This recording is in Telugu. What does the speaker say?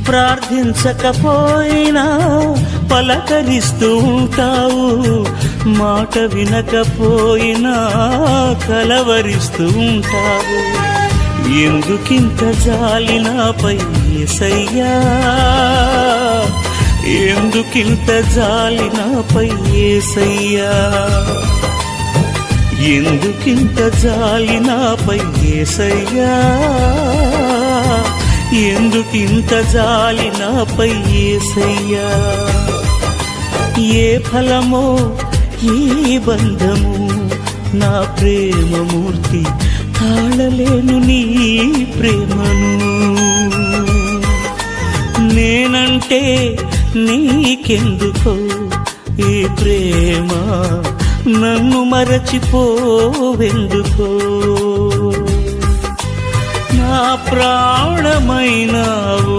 ప్రార్థించకపోయినా పలకరిస్తూ ఉంటావు, మాట వినకపోయినా కలవరిస్తూ ఉంటావు. ఎందుకింత జాలి నాపై యేసయ్యా, ఎందుకింత జాలి నాపై యేసయ్యా, ఎందుకింత జాలి నాపై యేసయ్యా, ఎందుకింత జాలి నాపై యేసయ్యా. ఏ ఫలమో ఈ బంధము, నా ప్రేమమూర్తి తాళలేను నీ ప్రేమను. నేనంటే నీకెందుకో ఈ ప్రేమ, నన్ను మరచిపోవెందుకో. నా ప్రాణమైనావు